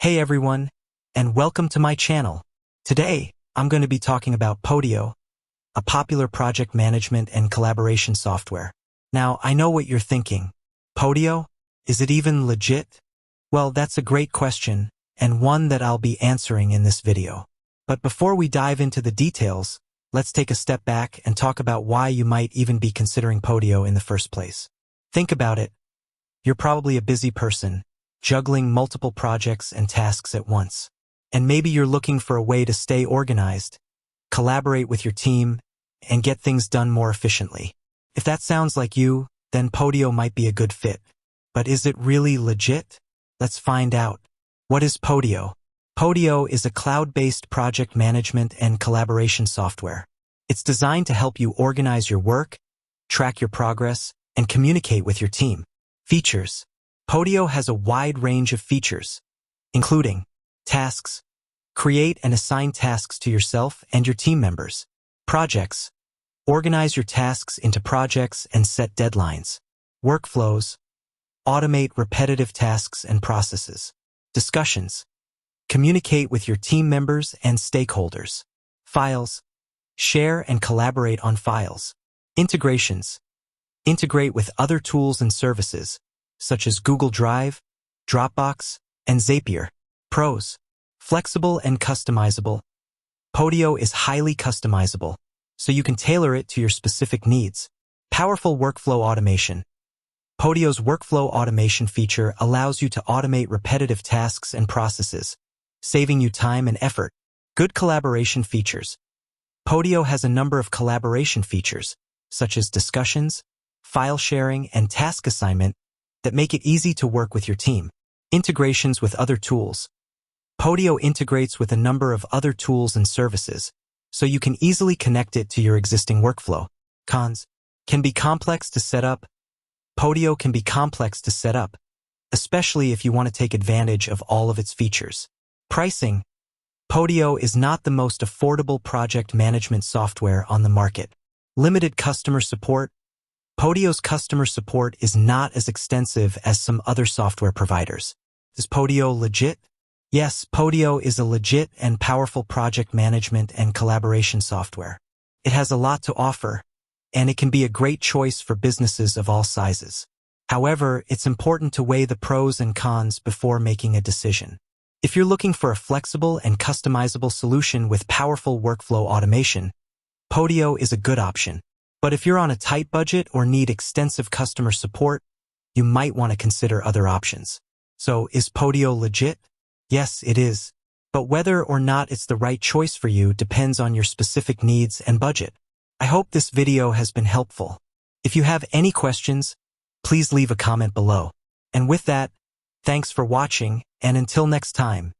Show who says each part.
Speaker 1: Hey everyone, and welcome to my channel. Today, I'm going to be talking about Podio, a popular project management and collaboration software. Now, I know what you're thinking. Podio? Is it even legit? Well, that's a great question, and one that I'll be answering in this video. But before we dive into the details, let's take a step back and talk about why you might even be considering Podio in the first place. Think about it. You're probably a busy person, juggling multiple projects and tasks at once. And maybe you're looking for a way to stay organized, collaborate with your team, and get things done more efficiently. If that sounds like you, then Podio might be a good fit. But is it really legit? Let's find out. What is Podio? Podio is a cloud-based project management and collaboration software. It's designed to help you organize your work, track your progress, and communicate with your team. Features. Podio has a wide range of features, including tasks. Create and assign tasks to yourself and your team members. Projects. Organize your tasks into projects and set deadlines. Workflows. Automate repetitive tasks and processes. Discussions. Communicate with your team members and stakeholders. Files. Share and collaborate on files. Integrations. Integrate with other tools and services, such as Google Drive, Dropbox, and Zapier. Pros. Flexible and customizable. Podio is highly customizable, so you can tailor it to your specific needs. Powerful workflow automation. Podio's workflow automation feature allows you to automate repetitive tasks and processes, saving you time and effort. Good collaboration features. Podio has a number of collaboration features, such as discussions, file sharing, and task assignment, that make it easy to work with your team. Integrations with other tools. Podio integrates with a number of other tools and services, so you can easily connect it to your existing workflow. Cons. Can be complex to set up. Podio can be complex to set up, especially if you want to take advantage of all of its features. Pricing. Podio is not the most affordable project management software on the market. Limited customer support. Podio's customer support is not as extensive as some other software providers. Is Podio legit? Yes, Podio is a legit and powerful project management and collaboration software. It has a lot to offer, and it can be a great choice for businesses of all sizes. However, it's important to weigh the pros and cons before making a decision. If you're looking for a flexible and customizable solution with powerful workflow automation, Podio is a good option. But if you're on a tight budget or need extensive customer support, you might want to consider other options. So, is Podio legit? Yes, it is. But whether or not it's the right choice for you depends on your specific needs and budget. I hope this video has been helpful. If you have any questions, please leave a comment below. And with that, thanks for watching, and until next time.